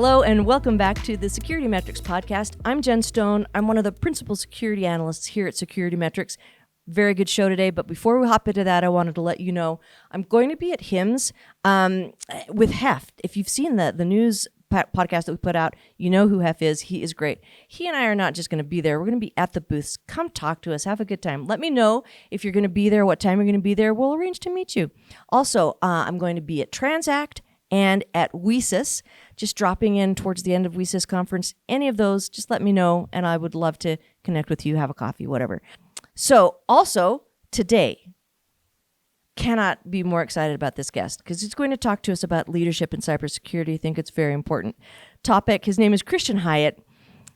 Hello and welcome back to the SecurityMetrics podcast. I'm Jen Stone. I'm one of the principal security analysts here at SecurityMetrics. Very good show today, but before we hop into that, I wanted to let you know I'm going to be at HIMSS with Heft. If you've seen the news podcast that we put out, you know who Hef is. He is great. He and I are not just going to be there. We're going to be at the booths. Come talk to us. Have a good time. Let me know if you're going to be there, what time you're going to be there. We'll arrange to meet you. Also, I'm going to be at Transact and at CISSP, just dropping in towards the end of CISSP conference. Any of those, just let me know, and I would love to connect with you, have a coffee, whatever. So, also, today, cannot be more excited about this guest because he's going to talk to us about leadership in cybersecurity. I think it's a very important topic. His name is Christian Hyatt.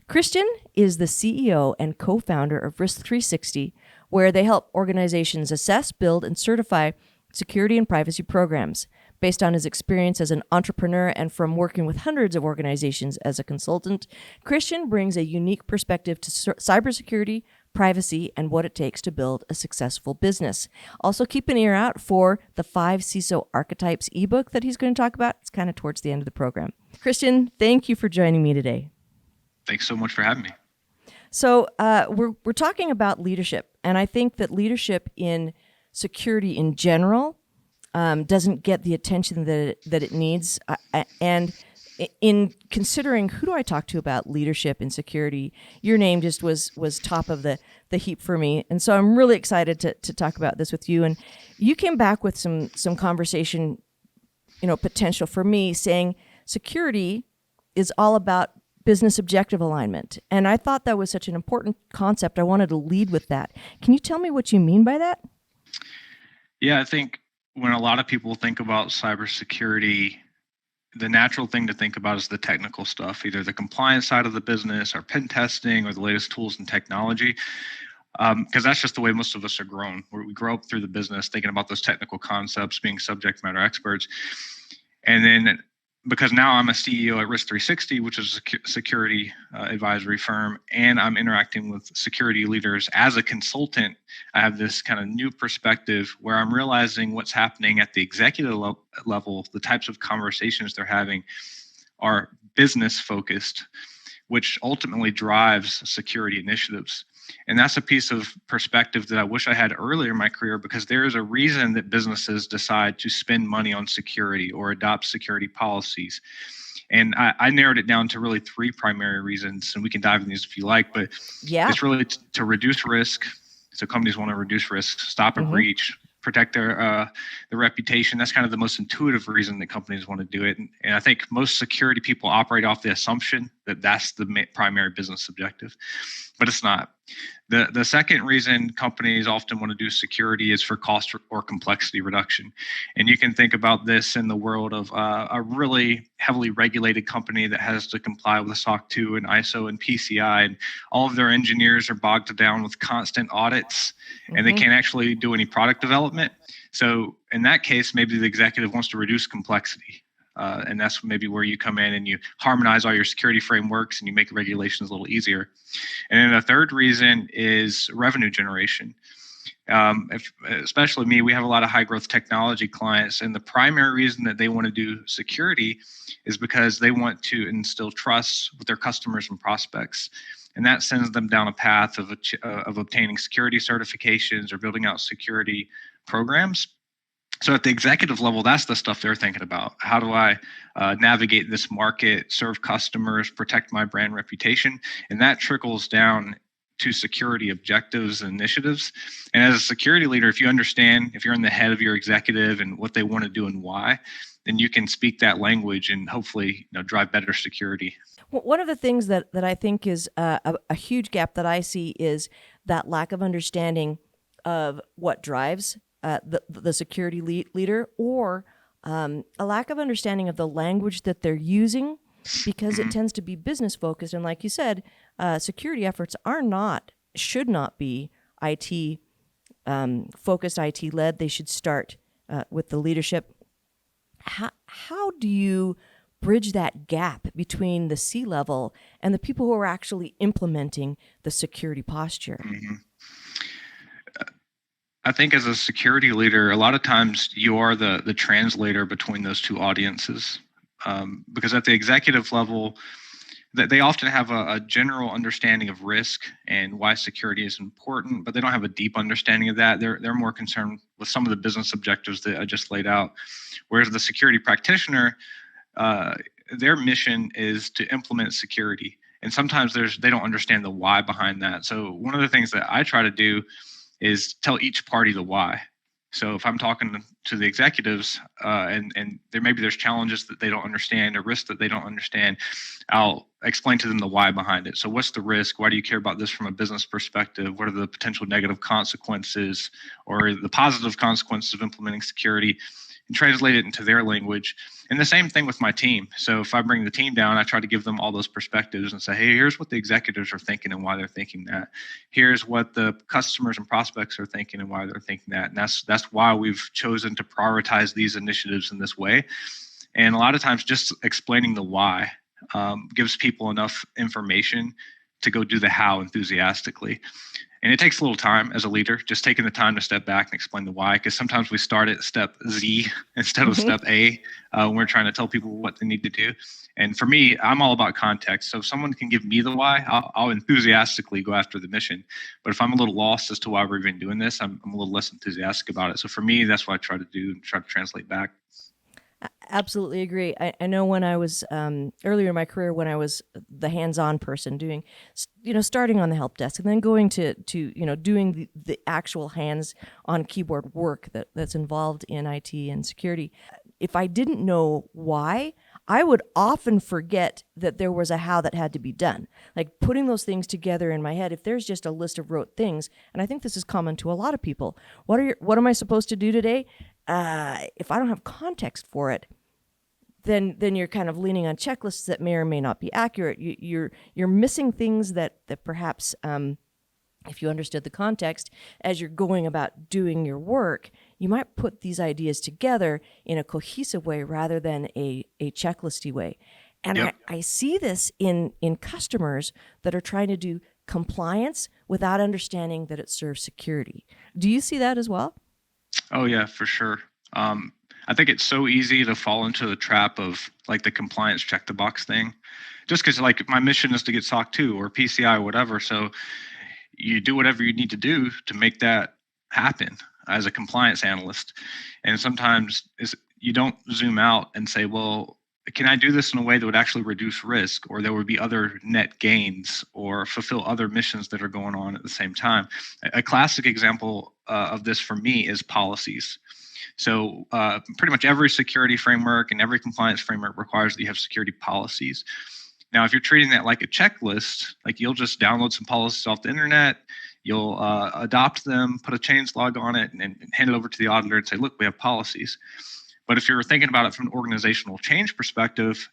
Christian is the CEO and co-founder of Risk360, where they help organizations assess, build, and certify security and privacy programs. Based on his experience as an entrepreneur and from working with hundreds of organizations as a consultant, Christian brings a unique perspective to cybersecurity, privacy, and what it takes to build a successful business. Also, keep an ear out for the 5 CISO Archetypes ebook that he's going to talk about. It's kind of towards the end of the program. Christian, thank you for joining me today. Thanks so much for having me. So we're talking about leadership, and I think that leadership in security in general doesn't get the attention that it needs. And in considering who do I talk to about leadership in security, your name just was top of the heap for me. And so I'm really excited to talk about this with you. And you came back with some conversation, potential for me, saying security is all about business objective alignment. And I thought that was such an important concept. I wanted to lead with that. Can you tell me what you mean by that? Yeah, I think when a lot of people think about cybersecurity, the natural thing to think about is the technical stuff, either the compliance side of the business or pen testing or the latest tools and technology, because that's just the way most of us are grown. We grow up through the business thinking about those technical concepts, being subject matter experts. And then because now I'm a CEO at Risk360, which is a security advisory firm, and I'm interacting with security leaders as a consultant, I have this kind of new perspective where I'm realizing what's happening at the executive level, the types of conversations they're having are business focused, which ultimately drives security initiatives. And that's a piece of perspective that I wish I had earlier in my career, because there is a reason that businesses decide to spend money on security or adopt security policies. And I narrowed it down to really 3 primary reasons, and we can dive into these if you like, but it's really to reduce risk. So companies want to reduce risk, stop a breach, protect their reputation. That's kind of the most intuitive reason that companies want to do it. And I think most security people operate off the assumption that that's the primary business objective, but it's not. The second reason companies often want to do security is for cost or complexity reduction. And you can think about this in the world of a really heavily regulated company that has to comply with SOC 2 and ISO and PCI, and all of their engineers are bogged down with constant audits, and they can't actually do any product development. So in that case, maybe the executive wants to reduce complexity. And that's maybe where you come in and you harmonize all your security frameworks and you make regulations a little easier. And then the third reason is revenue generation. Especially me, we have a lot of high growth technology clients, and the primary reason that they want to do security is because they want to instill trust with their customers and prospects. And that sends them down a path of obtaining security certifications or building out security programs. So at the executive level, that's the stuff they're thinking about. How do I navigate this market, serve customers, protect my brand reputation? And that trickles down to security objectives and initiatives. And as a security leader, if you understand, if you're in the head of your executive and what they want to do and why, then you can speak that language and hopefully drive better security. Well, one of the things that I think is a huge gap that I see is that lack of understanding of what drives the security leader, or a lack of understanding of the language that they're using, because it tends to be business focused. And like you said, security efforts should not be IT focused, IT led. They should start with the leadership. How do you bridge that gap between the C-level and the people who are actually implementing the security posture? I think as a security leader, a lot of times you are the translator between those two audiences. because at the executive level, that they often have a general understanding of risk and why security is important, but they don't have a deep understanding of that. They're more concerned with some of the business objectives that I just laid out. Whereas the security practitioner, their mission is to implement security. And sometimes they don't understand the why behind that. So one of the things that I try to do is tell each party the why. So if I'm talking to the executives and there's challenges that they don't understand or risks that they don't understand, I'll explain to them the why behind it. So what's the risk? Why do you care about this from a business perspective? What are the potential negative consequences or the positive consequences of implementing security? And translate it into their language. And the same thing with my team. So if I bring the team down, I try to give them all those perspectives and say, hey, here's what the executives are thinking and why they're thinking that. Here's what the customers and prospects are thinking and why they're thinking that. And that's why we've chosen to prioritize these initiatives in this way. And a lot of times just explaining the why gives people enough information to go do the how enthusiastically. And it takes a little time as a leader, just taking the time to step back and explain the why, because sometimes we start at step Z instead of step A when we're trying to tell people what they need to do. And for me, I'm all about context. So if someone can give me the why, I'll enthusiastically go after the mission. But if I'm a little lost as to why we're even doing this, I'm a little less enthusiastic about it. So for me, that's what I try to do and try to translate back. Absolutely agree. I know when I was earlier in my career, when I was the hands-on person doing, starting on the help desk and then going to doing the actual hands-on keyboard work that's involved in IT and security. If I didn't know why, I would often forget that there was a how that had to be done. Like putting those things together in my head, if there's just a list of rote things, and I think this is common to a lot of people, what am I supposed to do today? If I don't have context for it, then you're kind of leaning on checklists that may or may not be accurate. You're missing things that perhaps, if you understood the context as you're going about doing your work, you might put these ideas together in a cohesive way rather than a checklisty way. And yep. I see this in customers that are trying to do compliance without understanding that it serves security. Do you see that as well? Oh, yeah, for sure. I think it's so easy to fall into the trap of like the compliance check the box thing, just because like my mission is to get SOC 2 or PCI or whatever. So you do whatever you need to do to make that happen as a compliance analyst. And sometimes you don't zoom out and say, well, can I do this in a way that would actually reduce risk, or there would be other net gains or fulfill other missions that are going on at the same time? A classic example of this for me is policies. So pretty much every security framework and every compliance framework requires that you have security policies. Now, if you're treating that like a checklist, like you'll just download some policies off the internet, you'll adopt them, put a change log on it, and hand it over to the auditor and say, look, we have policies. But if you're thinking about it from an organizational change perspective,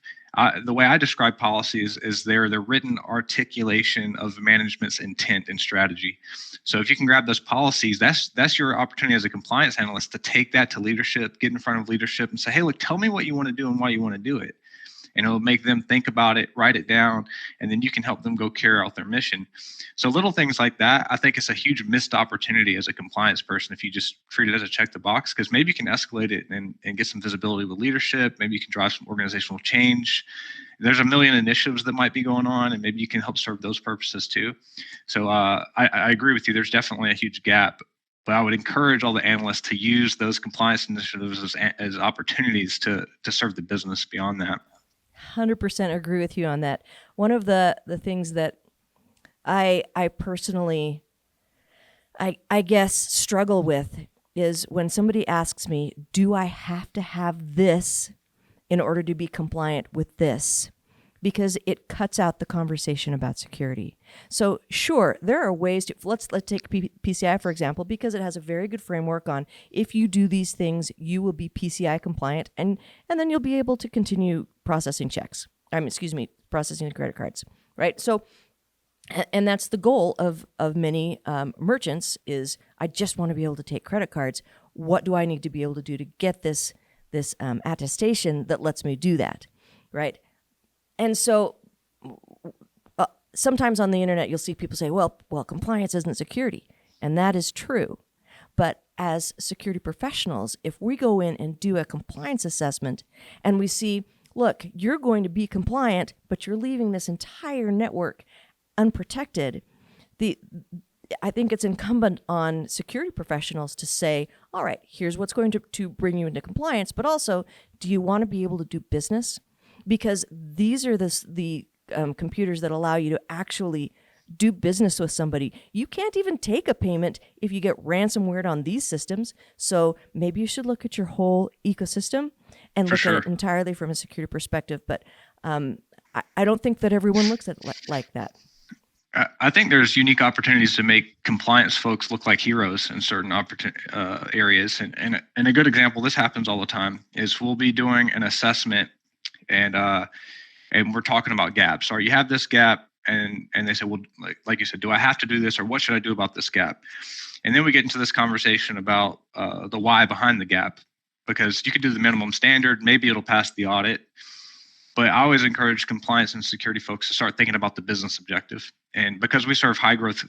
the way I describe policies is they're the written articulation of management's intent and strategy. So if you can grab those policies, that's your opportunity as a compliance analyst to take that to leadership, get in front of leadership and say, hey, look, tell me what you want to do and why you want to do it. And it'll make them think about it, write it down, and then you can help them go carry out their mission. So little things like that, I think it's a huge missed opportunity as a compliance person if you just treat it as a check the box, because maybe you can escalate it and get some visibility with leadership. Maybe you can drive some organizational change. There's a million initiatives that might be going on, and maybe you can help serve those purposes too. So I agree with you. There's definitely a huge gap. But I would encourage all the analysts to use those compliance initiatives as opportunities to serve the business beyond that. 100% agree with you on that. One of the things that I personally, I guess, struggle with is when somebody asks me, do I have to have this in order to be compliant with this? Because it cuts out the conversation about security. So sure, there are ways to, let's take PCI for example, because it has a very good framework on if you do these things, you will be PCI compliant, and then you'll be able to continue processing checks. Processing credit cards, right? So, and that's the goal of many merchants is, I just want to be able to take credit cards. What do I need to be able to do to get this attestation that lets me do that, right? And so sometimes on the internet, you'll see people say, well, compliance isn't security. And that is true. But as security professionals, if we go in and do a compliance assessment and we see look, you're going to be compliant, but you're leaving this entire network unprotected. I think it's incumbent on security professionals to say, all right, here's what's going to bring you into compliance, but also, do you want to be able to do business? Because these are the computers that allow you to actually do business with somebody. You can't even take a payment if you get ransomware on these systems. So maybe you should look at your whole ecosystem and look at it entirely from a security perspective. But I don't think that everyone looks at it like that. I think there's unique opportunities to make compliance folks look like heroes in certain areas. And a good example, this happens all the time, is we'll be doing an assessment and we're talking about gaps. Or you have this gap, and they say, well, like you said, do I have to do this, or what should I do about this gap? And then we get into this conversation about the why behind the gap, because you could do the minimum standard, maybe it'll pass the audit. But I always encourage compliance and security folks to start thinking about the business objective. And because we serve high growth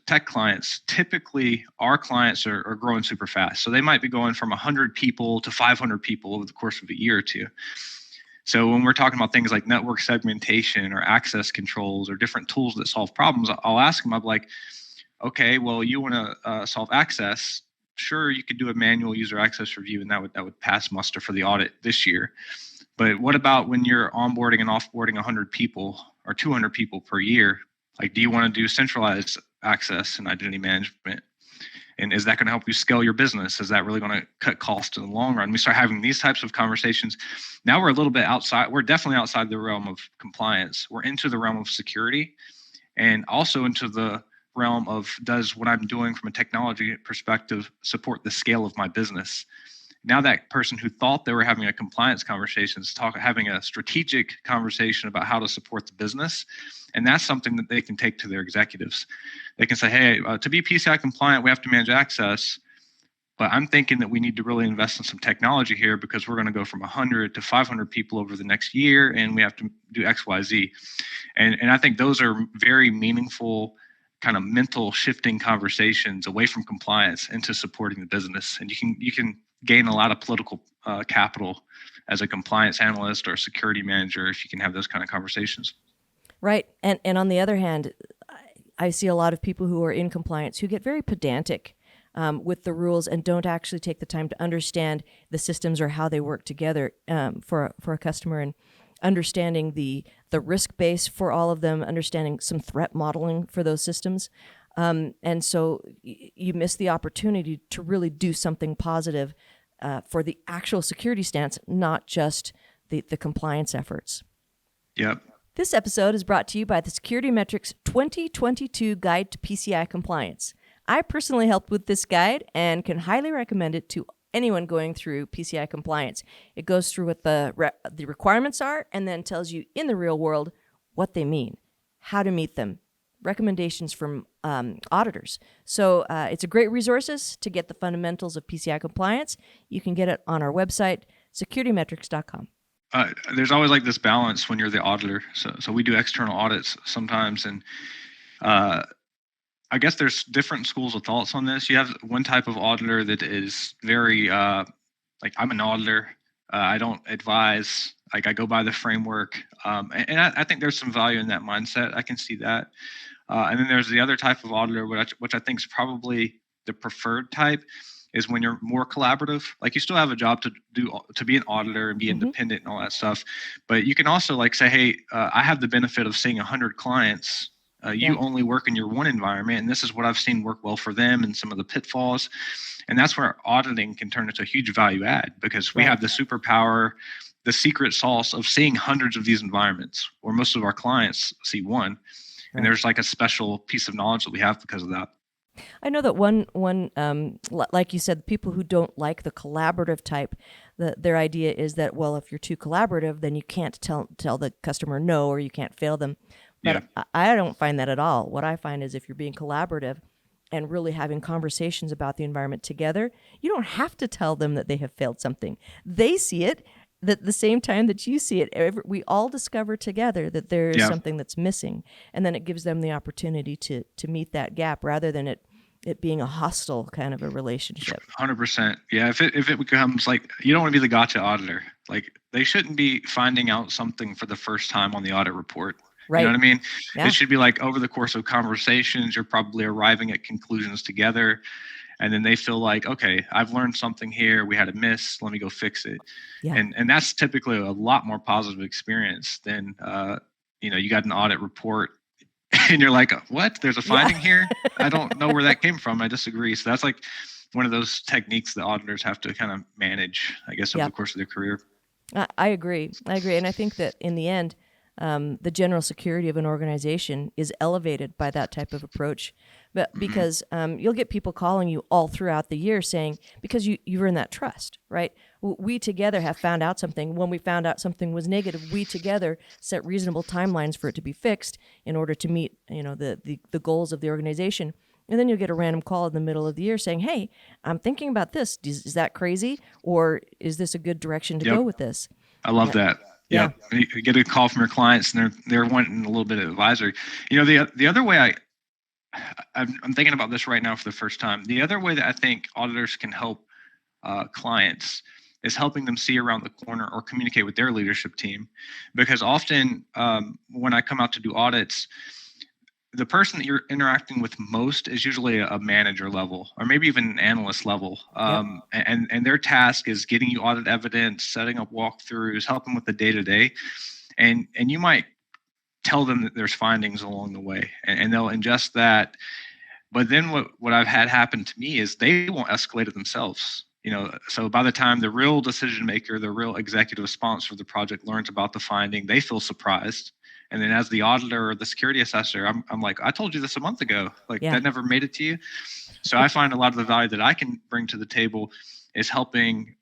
tech clients, typically our clients are growing super fast. So they might be going from 100 people to 500 people over the course of a year or two. So when we're talking about things like network segmentation or access controls or different tools that solve problems, I'll ask them, I'm like, okay, well, you want to solve access? Sure, you could do a manual user access review, and that would pass muster for the audit this year. But what about when you're onboarding and offboarding 100 people or 200 people per year? Like, do you want to do centralized access and identity management? And is that going to help you scale your business? Is that really going to cut costs in the long run? We start having these types of conversations. Now we're a little bit outside. We're definitely outside the realm of compliance. We're into the realm of security, and also into the realm of, does what I'm doing from a technology perspective support the scale of my business? Now that person who thought they were having a compliance conversation is having a strategic conversation about how to support the business. And that's something that they can take to their executives. They can say, hey, to be PCI compliant, we have to manage access. But I'm thinking that we need to really invest in some technology here, because we're going to go from 100 to 500 people over the next year, and we have to do X, Y, Z. And I think those are very meaningful kind of mental shifting conversations away from compliance into supporting the business. And you can gain a lot of political capital as a compliance analyst or a security manager if you can have those kind of conversations. Right. And on the other hand, I see a lot of people who are in compliance who get very pedantic with the rules and don't actually take the time to understand the systems or how they work together for a customer, and understanding the risk base for all of them, understanding some threat modeling for those systems. And so you miss the opportunity to really do something positive for the actual security stance, not just the compliance efforts. Yep. This episode is brought to you by the SecurityMetrics 2022 Guide to PCI Compliance. I personally helped with this guide and can highly recommend it to anyone going through PCI compliance. It goes through what the requirements are, and then tells you in the real world what they mean, how to meet them, recommendations from auditors. So it's a great resource to get the fundamentals of PCI compliance. You can get it on our website, SecurityMetrics.com. There's always like this balance when you're the auditor. So we do external audits sometimes, and I guess there's different schools of thoughts on this. You have one type of auditor that is very like, I'm an auditor. I don't advise. Like, I go by the framework. And I think there's some value in that mindset. I can see that. And then there's the other type of auditor, which I think is probably the preferred type, is when you're more collaborative. Like, you still have a job to be an auditor and be independent and all that stuff. But you can also like say, hey, I have the benefit of seeing 100 clients. You only work in your one environment, and this is what I've seen work well for them and some of the pitfalls. And that's where auditing can turn into a huge value add, because we have the superpower, the secret sauce of seeing hundreds of these environments, where most of our clients see one. And there's like a special piece of knowledge that we have because of that. I know that one like you said, people who don't like the collaborative type, their idea is that, well, if you're too collaborative, then you can't tell the customer no, or you can't fail them. But I don't find that at all. What I find is, if you're being collaborative and really having conversations about the environment together, you don't have to tell them that they have failed something. They see it at the same time that you see it. We all discover together that there is something that's missing, and then it gives them the opportunity to meet that gap, rather than it it being a hostile kind of a relationship. 100%. Yeah. If it becomes like, you don't want to be the gotcha auditor. Like, they shouldn't be finding out something for the first time on the audit report. Right. You know what I mean? Yeah. It should be like, over the course of conversations, you're probably arriving at conclusions together. And then they feel like, okay, I've learned something here. We had a miss. Let me go fix it. Yeah. And that's typically a lot more positive experience than, you got an audit report and you're like, what? There's a finding here? I don't know where that came from. I disagree. So that's like one of those techniques that auditors have to kind of manage, I guess, over the course of their career. I agree. And I think that in the end, the general security of an organization is elevated by that type of approach. But because you'll get people calling you all throughout the year saying, because you've earned that trust, right? We together have found out something. When we found out something was negative, we together set reasonable timelines for it to be fixed in order to meet, the goals of the organization. And then you'll get a random call in the middle of the year saying, hey, I'm thinking about this. Is that crazy? Or is this a good direction to go with this? I love that. Yeah. You get a call from your clients and they're wanting a little bit of advisory. The other way I'm thinking about this right now for the first time. The other way that I think auditors can help clients is helping them see around the corner or communicate with their leadership team. Because often when I come out to do audits, the person that you're interacting with most is usually a manager level or maybe even an analyst level. And their task is getting you audit evidence, setting up walkthroughs, helping with the day-to-day. And you might tell them that there's findings along the way and they'll ingest that. But then what I've had happen to me is they won't escalate it themselves. So by the time the real decision maker, the real executive sponsor of the project learns about the finding, they feel surprised. And then as the auditor or the security assessor, I'm like, I told you this a month ago. That never made it to you. So I find a lot of the value that I can bring to the table is helping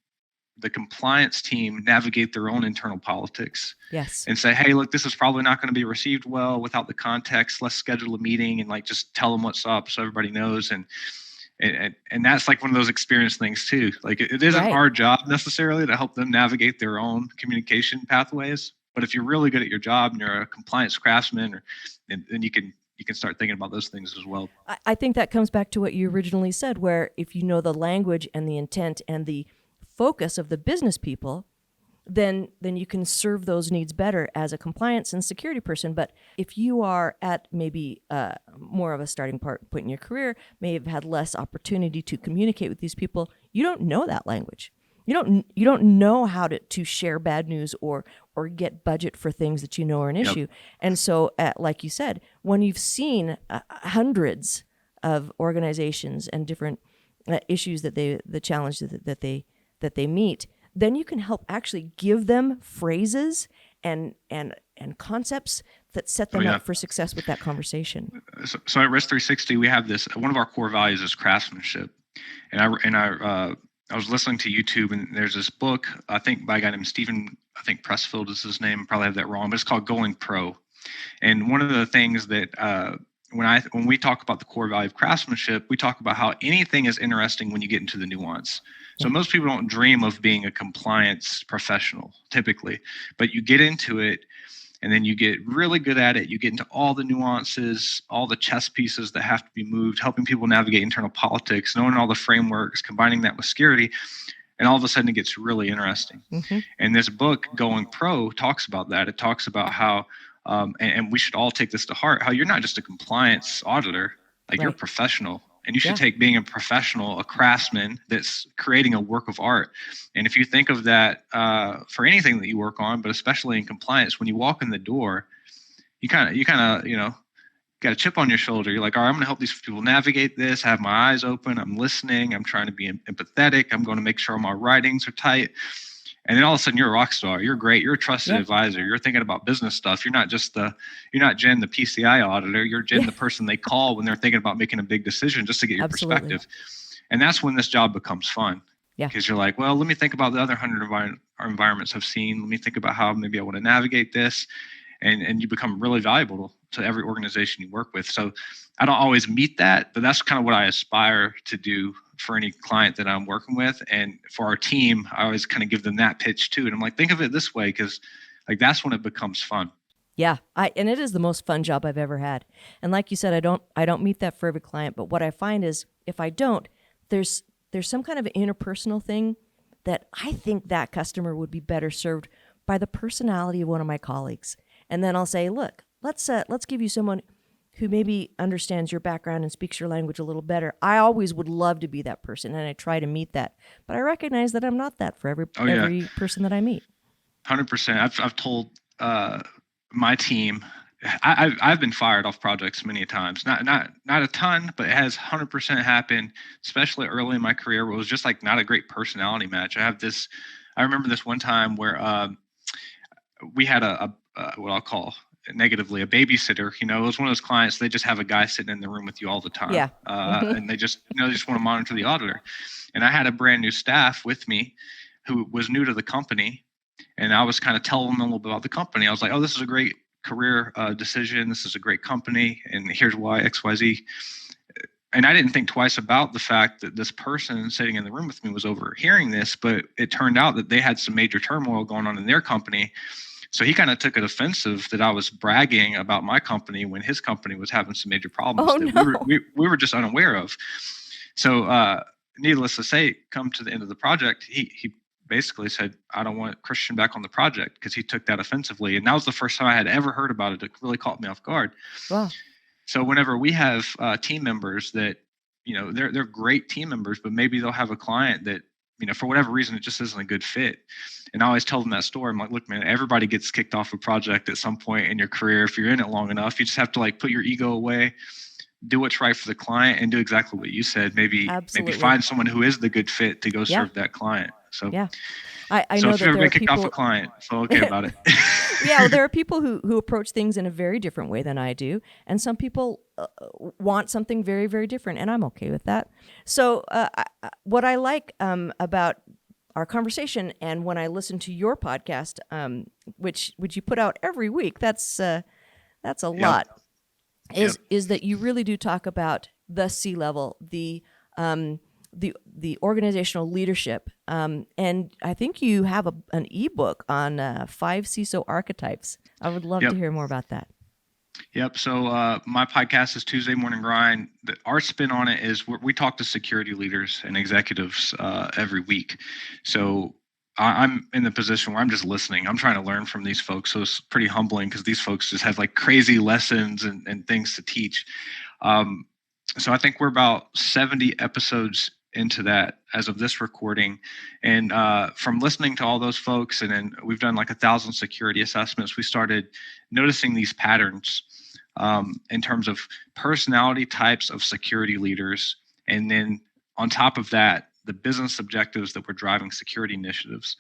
the compliance team navigate their own internal politics. Yes. And say, hey, look, this is probably not going to be received well without the context. Let's schedule a meeting and just tell them what's up so everybody knows. And that's like one of those experience things too. It isn't our job necessarily to help them navigate their own communication pathways. But if you're really good at your job and you're a compliance craftsman, then you can start thinking about those things as well. I think that comes back to what you originally said, where if you know the language and the intent and the focus of the business people, then you can serve those needs better as a compliance and security person. But if you are at maybe more of a starting point in your career, may have had less opportunity to communicate with these people, you don't know that language. You don't know how to share bad news or get budget for things that you know are an issue. And so, like you said, when you've seen hundreds of organizations and different issues the challenges that they meet, then you can help actually give them phrases and concepts that set them up for success with that conversation. So at Risk 360, we have this. One of our core values is craftsmanship, and I was listening to YouTube, and there's this book, I think by a guy named Stephen, I think Pressfield is his name, probably have that wrong, but it's called Going Pro. And one of the things that when we talk about the core value of craftsmanship, we talk about how anything is interesting when you get into the nuance. So most people don't dream of being a compliance professional typically, but you get into it and then you get really good at it. You get into all the nuances, all the chess pieces that have to be moved, helping people navigate internal politics, knowing all the frameworks, combining that with security. And all of a sudden it gets really interesting. Mm-hmm. And this book, Going Pro, talks about that. It talks about how, and we should all take this to heart, how you're not just a compliance auditor, you're a professional. And you should take being a professional, a craftsman that's creating a work of art. And if you think of that for anything that you work on, but especially in compliance, when you walk in the door, you kind of, got a chip on your shoulder. You're like, all right, I'm going to help these people navigate this. I have my eyes open. I'm listening. I'm trying to be empathetic. I'm going to make sure my writings are tight. And then all of a sudden you're a rock star. You're great. You're a trusted advisor. You're thinking about business stuff. You're not Jen, the PCI auditor. You're Jen, the person they call when they're thinking about making a big decision just to get your perspective. And that's when this job becomes fun. Yeah. Because you're like, well, let me think about the other 100 environments I've seen. Let me think about how maybe I want to navigate this. And you become really valuable to every organization you work with. So I don't always meet that, but that's kind of what I aspire to do for any client that I'm working with. And for our team, I always kind of give them that pitch too. And I'm like, think of it this way, because that's when it becomes fun. Yeah, and it is the most fun job I've ever had. And like you said, I don't meet that for every client, but what I find is if I don't, there's some kind of interpersonal thing that I think that customer would be better served by the personality of one of my colleagues. And then I'll say, look, let's give you someone who maybe understands your background and speaks your language a little better. I always would love to be that person, and I try to meet that. But I recognize that I'm not that for every person that I meet. 100%. I've told my team, I've been fired off projects many times. Not a ton, but it has 100% happened, especially early in my career, where it was just like not a great personality match. I remember this one time where we had a what I'll call negatively a babysitter. It was one of those clients, they just have a guy sitting in the room with you all the time. Yeah. And they just want to monitor the auditor. And I had a brand new staff with me who was new to the company. And I was kind of telling them a little bit about the company. I was like, oh, this is a great career decision. This is a great company. And here's why, XYZ. And I didn't think twice about the fact that this person sitting in the room with me was overhearing this, but it turned out that they had some major turmoil going on in their company. So he kind of took it offensive that I was bragging about my company when his company was having some major problems that we were just unaware of. So needless to say, come to the end of the project, he basically said, I don't want Christian back on the project, because he took that offensively. And that was the first time I had ever heard about it. It really caught me off guard. Wow. So whenever we have team members that, they're great team members, but maybe they'll have a client that, for whatever reason, it just isn't a good fit. And I always tell them that story. I'm like, look, man, everybody gets kicked off a project at some point in your career. If you're in it long enough, you just have to put your ego away, do what's right for the client, and do exactly what you said. Maybe find someone who is the good fit to go serve that client. So yeah, I so know if that you've ever there are been kicked people off a client, feel okay about it. Yeah, well, there are people who approach things in a very different way than I do, and some people want something very, very different, and I'm okay with that. So what I like about our conversation, and when I listen to your podcast, which you put out every week, that's a lot, is that you really do talk about the C-level, the organizational leadership, and I think you have an ebook on 5 CISO archetypes. I would love to hear more about that. Yep. So my podcast is Tuesday Morning Grind. Our spin on it is we talk to security leaders and executives every week. So I'm in the position where I'm just listening. I'm trying to learn from these folks. So it's pretty humbling, because these folks just have crazy lessons and things to teach. So I think we're about 70 episodes into that as of this recording. And from listening to all those folks, and then we've done 1,000 security assessments, we started noticing these patterns in terms of personality types of security leaders. And then on top of that, the business objectives that were driving security initiatives.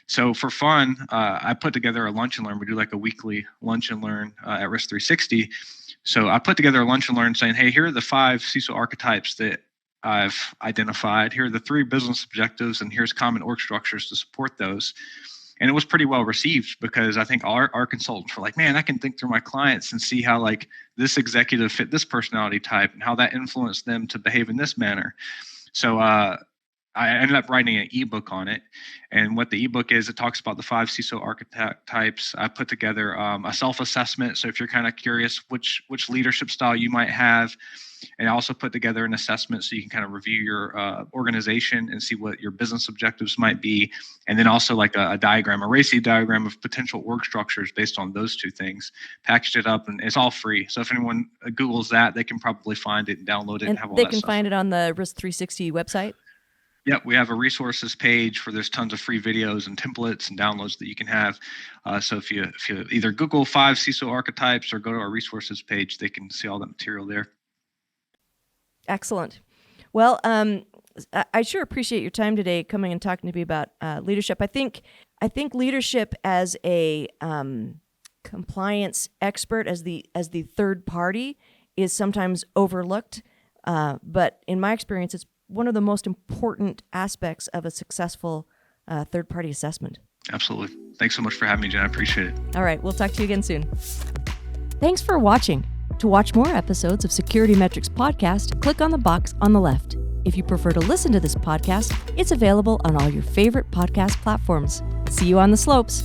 So for fun, I put together a lunch and learn. We do a weekly lunch and learn at Risk 360. So I put together a lunch and learn saying, hey, here are the 5 CISO archetypes that I've identified. Here are the 3 business objectives, and here's common org structures to support those. And it was pretty well received, because I think our consultants were like, man, I can think through my clients and see how this executive fit this personality type and how that influenced them to behave in this manner. So I ended up writing an ebook on it. And what the ebook is, it talks about the 5 CISO archetypes. I put together a self-assessment. So if you're kind of curious which leadership style you might have, and I also put together an assessment so you can kind of review your organization and see what your business objectives might be. And then also a diagram, a RACI diagram of potential org structures based on those 2 things. Packaged it up, and it's all free. So if anyone Googles that, they can probably find it and download it and have all that stuff. They can find it on the Risk 360 website? Yep, we have a resources page where there's tons of free videos and templates and downloads that you can have. So if you either Google 5 CISO archetypes or go to our resources page, they can see all that material there. Excellent. Well, I sure appreciate your time today, coming and talking to me about leadership. I think leadership as a compliance expert, as the third party, is sometimes overlooked. But in my experience, it's one of the most important aspects of a successful third-party assessment. Absolutely. Thanks so much for having me, Jen. I appreciate it. All right. We'll talk to you again soon. Thanks for watching. To watch more episodes of SecurityMetrics podcast, click on the box on the left. If you prefer to listen to this podcast, it's available on all your favorite podcast platforms. See you on the slopes.